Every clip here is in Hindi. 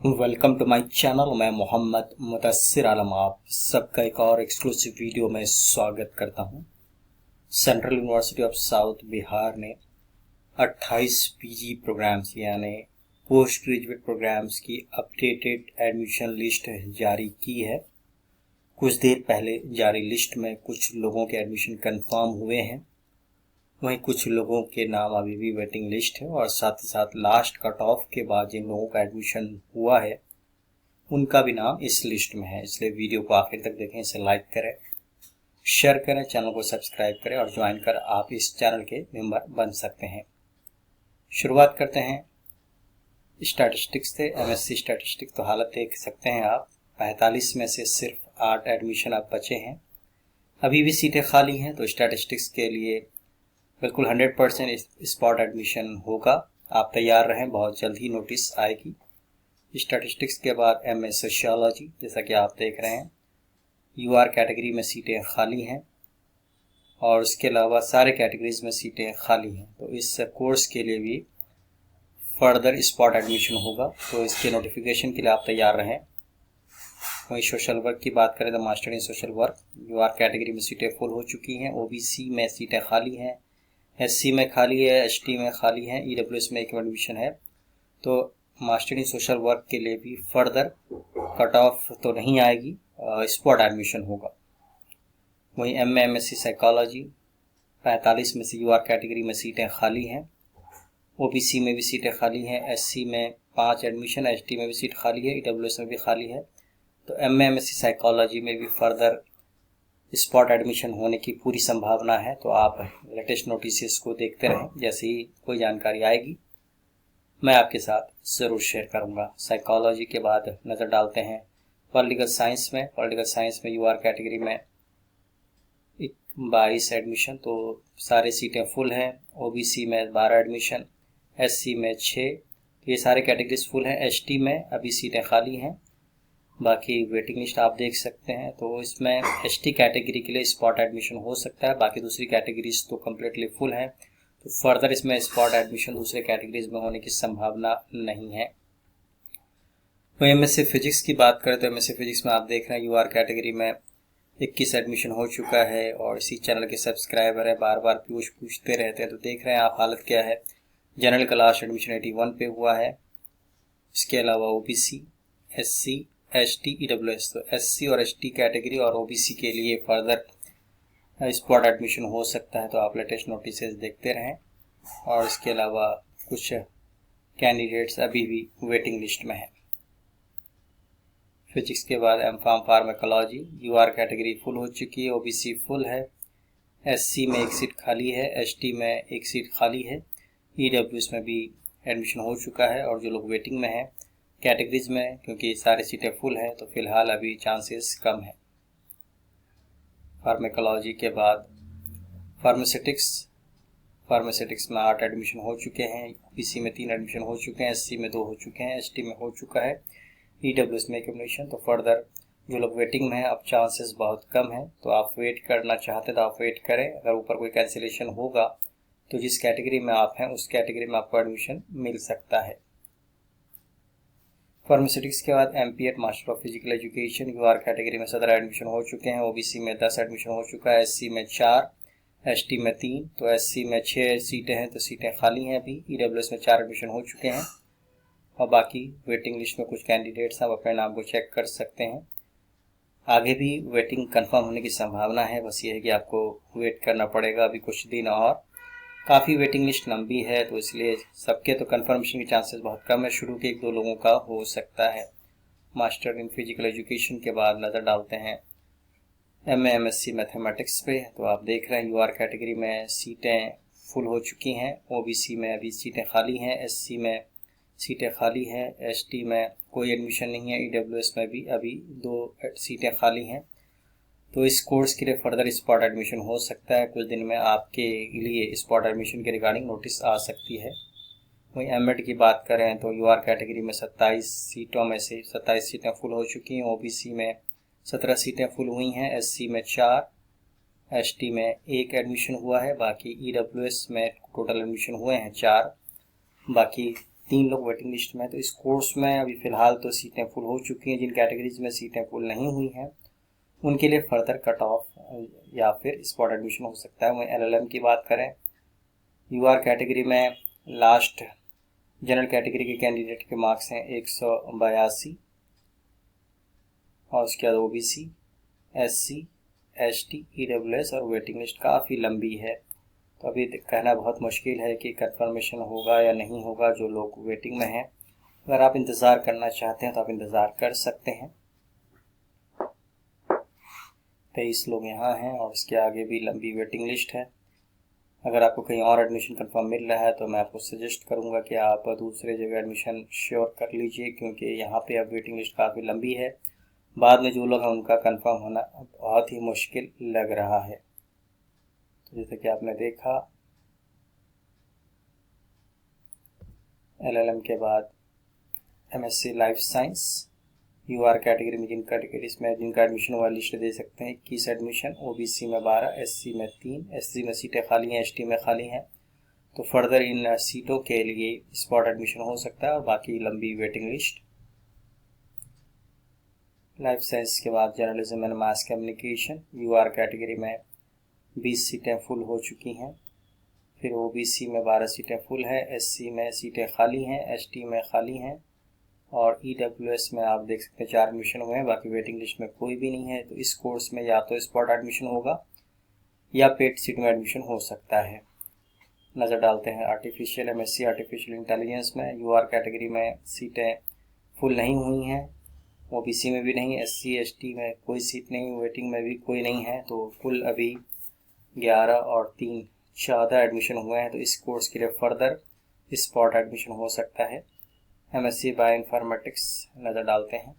Welcome to my channel. मैं मोहम्मद मुदस्सिर आलम आप सबका एक और एक्सक्लूसिव वीडियो में स्वागत करता हूं। Central university of south Bihar ने 28 पीजी प्रोग्राम्स यानी पोस्ट ग्रेजुएट प्रोग्राम्स की अपडेटेड एडमिशन लिस्ट जारी की है। कुछ देर पहले जारी लिस्ट में कुछ लोगों के एडमिशन कंफर्म हुए हैं, वहीं कुछ लोगों के नाम अभी भी वेटिंग लिस्ट है और साथ ही साथ लास्ट कट ऑफ के बाद जिन लोगों का एडमिशन हुआ है उनका भी नाम इस लिस्ट में है। इसलिए वीडियो को आखिर तक देखें, इसे लाइक करें, शेयर करें, चैनल को सब्सक्राइब करें और ज्वाइन कर आप इस चैनल के मेंबर बन सकते हैं। शुरुआत करते हैं स्टैटिस्टिक्स से। एमएससी स्टैटिस्टिक्स तो हालत देख सकते हैं आप, 45 में से सिर्फ 8 एडमिशन अब बचे हैं। अभी भी सीटें खाली हैं, तो स्टैटिस्टिक्स के लिए बिल्कुल 100% स्पॉट एडमिशन होगा। आप तैयार रहें, बहुत जल्द ही नोटिस आएगी। स्टैटिस्टिक्स के बाद एमए सोशियोलॉजी, जैसा कि आप देख रहे हैं, यूआर कैटेगरी में सीटें खाली हैं और उसके अलावा सारे कैटेगरीज में सीटें खाली हैं। तो इस कोर्स के लिए भी फर्दर स्पॉट एडमिशन होगा, तो इसके नोटिफिकेशन के लिए आप तैयार रहें। वहीं सोशल वर्क की बात करें तो master in social work, UR category में सीटें फुल हो चुकी हैं, ओबीसी में सीटें खाली हैं, एससी में खाली है, एसटी में खाली है, ईडब्ल्यूएस में एक एडमिशन है। तो मास्टर इन सोशल वर्क के लिए भी फर्दर कट ऑफ तो नहीं आएगी, स्पॉट एडमिशन होगा। वहीं एमए एमएससी साइकोलॉजी, 45 में से यूआर कैटेगरी में सीटें खाली हैं, ओबीसी में भी सीटें खाली हैं, एससी में 5 एडमिशन, एसटी में भी सीट खाली है, ईडब्ल्यूएस में भी खाली है। तो एमए एमएससी साइकोलॉजी में भी फर्दर स्पॉट एडमिशन होने की पूरी संभावना है। तो आप लेटेस्ट नोटिस को देखते रहें, जैसे ही कोई जानकारी आएगी मैं आपके साथ ज़रूर शेयर करूंगा। साइकोलॉजी के बाद नज़र डालते हैं पॉलिटिकल साइंस में। पॉलिटिकल साइंस में यूआर कैटेगरी में 22 एडमिशन, तो सारे सीटें फुल हैं। ओबीसी में 12 एडमिशन, एससी में 6, ये सारे कैटेगरीज फुल हैं। एसटी में अभी सीटें खाली हैं, बाकी वेटिंग लिस्ट आप देख सकते हैं। तो इसमें एसटी कैटेगरी के लिए स्पॉट एडमिशन हो सकता है, बाकी दूसरी कैटेगरीज तो कम्प्लीटली फुल हैं। तो फर्दर इसमें स्पॉट एडमिशन दूसरे कैटेगरीज में होने की संभावना नहीं है। तो एमएससी फिजिक्स की बात करें तो एमएससी फिजिक्स में आप देख रहे हैं यूआर कैटेगरी में 21 एडमिशन हो चुका है और इसी चैनल के सब्सक्राइबर है, बार बार पूछते रहते हैं, तो देख रहे हैं आप हालत क्या है। जनरल का लास्ट एडमिशन 81 पे हुआ है। इसके अलावा ओबीसी, एससी, एसटी, ईडब्ल्यूएस, तो एससी और एसटी कैटेगरी और ओबीसी के लिए फर्दर स्पॉट एडमिशन हो सकता है। तो आप लेटेस्ट नोटिस देखते रहें। और इसके अलावा कुछ कैंडिडेट्स अभी भी वेटिंग लिस्ट में हैं। फिजिक्स के बाद M Pharm pharmacology, UR category full हो चुकी है, ओबीसी फुल है, एससी में 1 सीट खाली है, एसटी में 1 सीट खाली है, ईडब्ल्यूएस में भी एडमिशन हो चुका है। और जो लोग वेटिंग में हैं कैटेगरीज में, क्योंकि सारी सीटें फुल हैं, तो फिलहाल अभी चांसेस कम है। फार्माकोलॉजी के बाद फार्मास्यूटिक्स में 8 एडमिशन हो चुके हैं, ओबीसी में 3 एडमिशन हो चुके हैं, एससी में 2 हो चुके हैं, एसटी में हो चुका है, ईडब्ल्यूएस में 1 एडमिशन। तो फर्दर जो लोग वेटिंग में हैं अब चांसेस बहुत कम है। तो आप वेट करना चाहते तो आप वेट करें। अगर ऊपर कोई कैंसिलेशन होगा तो जिस कैटेगरी में आप हैं उस कैटेगरी में आपको एडमिशन मिल सकता है। फार्मास्यूटिक्स के बाद MPEd master of physical education, UR category में 17 एडमिशन हो चुके हैं, ओबीसी में 10 एडमिशन हो चुका है, एससी में 4, एसटी में 3, तो एससी में 6 सीटें हैं, तो सीटें खाली हैं अभी। ईडब्ल्यूएस में 4 एडमिशन हो चुके हैं और बाकी वेटिंग लिस्ट में कुछ कैंडिडेट्स हैं, आप अपने नाम को चेक कर सकते हैं। आगे भी वेटिंग कंफर्म होने की संभावना है, बस ये है कि आपको वेट करना पड़ेगा अभी कुछ दिन और। काफ़ी वेटिंग लिस्ट लंबी है, तो इसलिए सबके तो कंफर्मेशन के चांसेस बहुत कम है, शुरू के 1-2 लोगों का हो सकता है। मास्टर इन फिजिकल एजुकेशन के बाद नज़र डालते हैं एमए एमएससी मैथमेटिक्स पे। तो आप देख रहे हैं यूआर कैटेगरी में सीटें फुल हो चुकी हैं, ओबीसी में अभी सीटें खाली हैं, एससी में सीटें खाली हैं, एसटी में कोई एडमिशन नहीं है, ईडब्ल्यूएस में भी अभी 2 सीटें खाली हैं। तो इस कोर्स के लिए फर्दर स्पॉट एडमिशन हो सकता है, कुछ दिन में आपके लिए स्पॉट एडमिशन के रिगार्डिंग नोटिस आ सकती है। वहीं एमएड की बात करें तो यूआर कैटेगरी में 27 सीटों में से 27 सीटें फुल हो चुकी हैं, ओबीसी में 17 सीटें फुल हुई हैं, एससी में 4, एसटी में 1 एडमिशन हुआ है, बाकी ईडब्ल्यूएस में टोटल एडमिशन हुए हैं 4, बाकी 3 लोग वेटिंग लिस्ट में हैं। तो इस कोर्स में अभी फ़िलहाल तो सीटें फुल हो चुकी हैं। जिन कैटेगरीज में सीटें फुल नहीं हुई हैं उनके लिए फर्दर कट ऑफ या फिर स्पॉट एडमिशन हो सकता है। वहीं LLM की बात करें, UR कैटेगरी में लास्ट जनरल कैटेगरी के कैंडिडेट के मार्क्स हैं 182 और उसके बाद OBC, SC, ST, EWS और वेटिंग लिस्ट काफ़ी लंबी है। तो अभी कहना बहुत मुश्किल है कि कंफर्मेशन होगा या नहीं होगा जो लोग वेटिंग में हैं। अगर आप इंतज़ार करना चाहते हैं तो आप इंतज़ार कर सकते हैं। 23 लोग यहाँ हैं और इसके आगे भी लंबी वेटिंग लिस्ट है। अगर आपको कहीं और एडमिशन कंफर्म मिल रहा है तो मैं आपको सजेस्ट करूँगा कि आप दूसरे जगह एडमिशन श्योर कर लीजिए, क्योंकि यहाँ पे अब वेटिंग लिस्ट काफ़ी लंबी है। बाद में जो लोग हैं उनका कंफर्म होना बहुत ही मुश्किल लग रहा है। तो जैसे कि आपने देखा, LLM के बाद MSc life science, UR category में जिनका एडमिशन हुआ लिस्ट दे सकते हैं 21 एडमिशन, OBC में 12, SC में 3, SC में सीटें खाली हैं, ST में खाली हैं। तो फर्दर इन सीटों के लिए स्पॉट एडमिशन हो सकता है और बाकी लंबी वेटिंग लिस्ट। लाइफ साइंस के बाद journalism and mass communication, UR category में 20 सीटें फुल हो चुकी हैं। फिर OBC में 12 सीटें फुल है, SC में सीटें खाली हैं, ST में खाली हैं और EWS में आप देख सकते हैं 4 एडमिशन हुए हैं, बाकी वेटिंग लिस्ट में कोई भी नहीं है। तो इस कोर्स में या तो स्पॉट एडमिशन होगा या पेड सीट में एडमिशन हो सकता है। नज़र डालते हैं आर्टिफिशियल MSc आर्टिफिशियल इंटेलिजेंस में, UR कैटेगरी में सीटें फुल नहीं हुई हैं, OBC में भी नहीं, SC ST में कोई सीट नहीं, वेटिंग में भी कोई नहीं है। तो कुल अभी 11 और 3 14 एडमिशन हुए हैं। तो इस कोर्स के लिए फर्दर स्पॉट एडमिशन हो सकता है। MSc बायो इन्फॉर्मेटिक्स नज़र डालते हैं,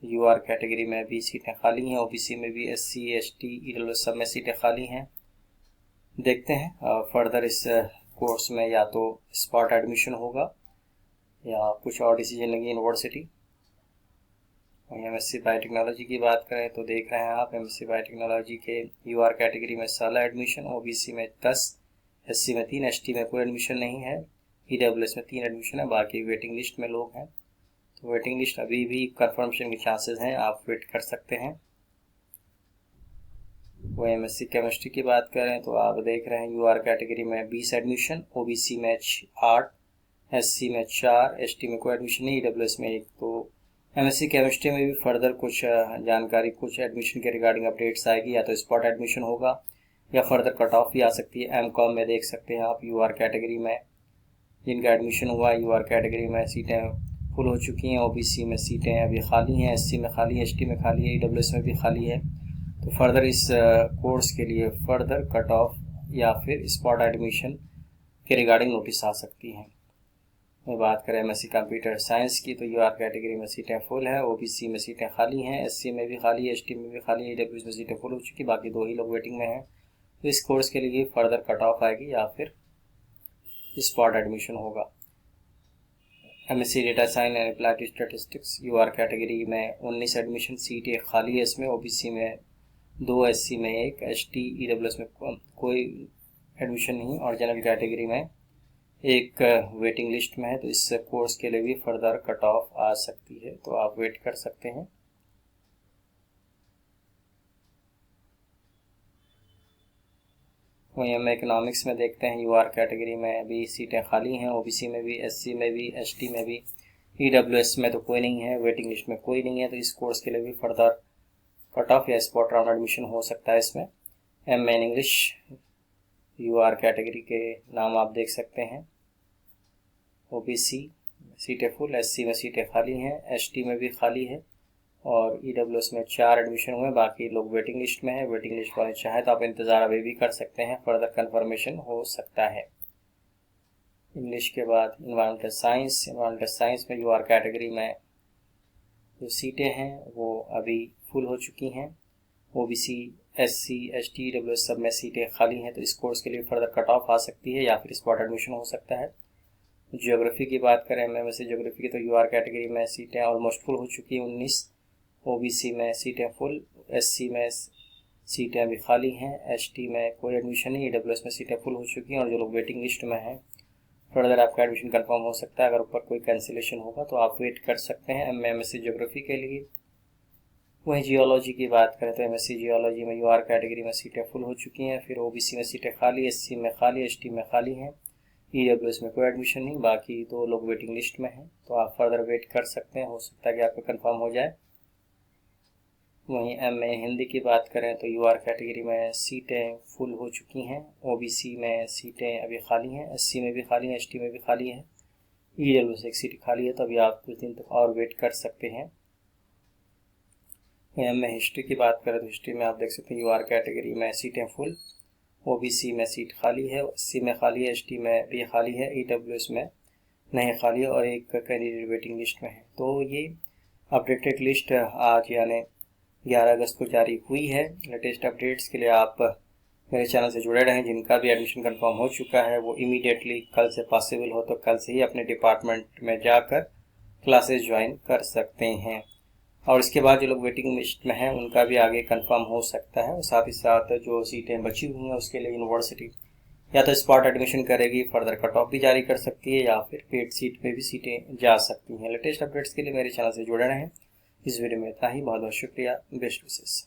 UR कैटेगरी में भी सीटें खाली हैं, OBC में भी, SC ST EWS सब में सीटें खाली हैं। देखते हैं फर्दर इस कोर्स में या तो स्पॉट एडमिशन होगा या कुछ और डिसीजन लेंगी यूनिवर्सिटी। वहीं MSc बायोटेक्नोलॉजी की बात करें तो देख रहे हैं आप MSc बायोटेक्नोलॉजी के UR कैटेगरी में 16 एडमिशन, OBC में 10, SC में 3, ST में कोई एडमिशन नहीं है, EWS में 3 एडमिशन है, बाकी वेटिंग लिस्ट में लोग हैं। तो वेटिंग लिस्ट अभी भी कंफर्मेशन के चांसेस हैं, आप वेट कर सकते हैं। वो MSc केमिस्ट्री की बात करें तो आप देख रहे हैं UR कैटेगरी में 20 एडमिशन, OBC में 8, SC में 4, ST में कोई एडमिशन नहीं, EWS में 1। तो MSc केमिस्ट्री में भी फर्दर कुछ जानकारी, कुछ एडमिशन के रिगार्डिंग अपडेट्स आएगी, या तो स्पॉट एडमिशन होगा या फर्दर कट ऑफ भी आ सकती है। MCOM में देख सकते हैं आप UR कैटेगरी में जिनका एडमिशन हुआ, UR कैटेगरी में सीटें फुल हो चुकी हैं, OBC में सीटें अभी खाली हैं, SC में खाली है, ST में खाली है, EWS में भी खाली है। तो फर्दर इस कोर्स के लिए फर्दर कट ऑफ या फिर स्पॉट एडमिशन के रिगार्डिंग नोटिस आ सकती हैं। मैं बात करें MSc कंप्यूटर साइंस की तो UR कैटेगरी में सीटें फुल है, OBC में सीटें खाली हैं, SC में भी खाली है, ST में भी खाली है, EWS में सीटें फुल हो चुकी, बाकी 2 ही लोग वेटिंग में हैं। तो इस कोर्स के लिए फर्दर कट ऑफ आएगी या फिर स्पॉट एडमिशन होगा। MSc data science and applied statistics, UR category में 19 एडमिशन, सीटें खाली है इसमें, OBC में 2, SC में 1, ST EWS में कोई एडमिशन नहीं और जनरल कैटेगरी में 1 वेटिंग लिस्ट में है। तो इस कोर्स के लिए भी फर्दर कट ऑफ आ सकती है, तो आप वेट कर सकते हैं। वहीं हम इकोनॉमिक्स में देखते हैं UR कैटेगरी में भी सीटें खाली हैं, OBC में भी, SC में भी, ST में भी, EWS में तो कोई नहीं है, वेटिंग लिस्ट में कोई नहीं है। तो इस कोर्स के लिए भी फर्दर कट ऑफ या स्पॉट राउंड एडमिशन हो सकता है इसमें। MA in English UR category के नाम आप देख सकते हैं, OBC सीटें फुल, SC में सीटें खाली हैं, ST में भी खाली है और EWS में 4 एडमिशन हुए, बाकी लोग वेटिंग लिस्ट में है। वेटिंग लिस्ट वाले चाहे तो आप इंतज़ार अभी भी कर सकते हैं, फर्दर कंफर्मेशन हो सकता है। इंग्लिश के बाद इन्वायरमेंटल साइंस में UR कैटेगरी में जो सीटें हैं वो अभी फुल हो चुकी हैं, OBC SC ST EWS सब में सीटें खाली हैं। तो इस कोर्स के लिए फर्दर कट ऑफ आ सकती है या फिर स्पॉट एडमिशन हो सकता है। ज्योग्राफी की बात करें MSc ज्योग्राफी की तो UR कैटेगरी में सीटें ऑलमोस्ट फुल हो चुकी हैं 19, OBC में सीटें फुल, SC में सीटें अभी खाली हैं, ST में कोई एडमिशन नहीं, EWS में सीटें फुल हो चुकी हैं और जो लोग वेटिंग लिस्ट में हैं फर्दर आपका एडमिशन कंफर्म हो सकता है। अगर ऊपर कोई कैंसिलेशन होगा तो आप वेट कर सकते हैं MSc ज्योग्राफी के लिए। वहीं जियोलॉजी की बात करें तो MSc जियोलॉजी में UR कैटेगरी में सीटें फुल हो चुकी हैं। फिर OBC में सीटें खाली, SC में खाली, ST में खाली हैं। EWS में कोई एडमिशन नहीं, बाकी 2 लोग वेटिंग लिस्ट में हैं। तो आप फर्दर वेट कर सकते हैं, हो सकता है कि आपका कंफर्म हो जाए। वहीं MA हिंदी की बात करें तो UR कैटेगरी में सीटें फुल हो चुकी हैं। OBC में सीटें अभी खाली हैं, SC में भी खाली हैं, ST में भी खाली है, EWS एक सीट खाली है। तो अभी आप कुछ दिन तक और वेट कर सकते हैं। MA हिस्ट्री की बात करें तो हिस्ट्री में आप देख सकते हैं UR कैटेगरी में सीटें फुल, OBC में सीट खाली है, SC में खाली है, ST में भी खाली है, EWS में नहीं खाली है और एक कैंडिडेट वेटिंग लिस्ट में है। तो ये अपडेटेड लिस्ट आज यानी 11 अगस्त को जारी हुई है। लेटेस्ट अपडेट्स के लिए आप मेरे चैनल से जुड़े रहें। जिनका भी एडमिशन कंफर्म हो चुका है वो इमीडिएटली कल से पॉसिबल हो तो कल से ही अपने डिपार्टमेंट में जाकर क्लासेस ज्वाइन कर सकते हैं। और इसके बाद जो लोग वेटिंग लिस्ट में हैं उनका भी आगे कंफर्म हो सकता है। और साथ ही साथ जो सीटें बची हुई हैं उसके लिए यूनिवर्सिटी या तो स्पॉट एडमिशन करेगी, फर्दर कट ऑफ भी जारी कर सकती है, या फिर पेड सीट में भी सीटें जा सकती हैं। लेटेस्ट अपडेट्स के लिए मेरे चैनल से जुड़े रहें। इस वीडियो में इतना ही। बहुत बहुत शुक्रिया। बेस्ट विशेष।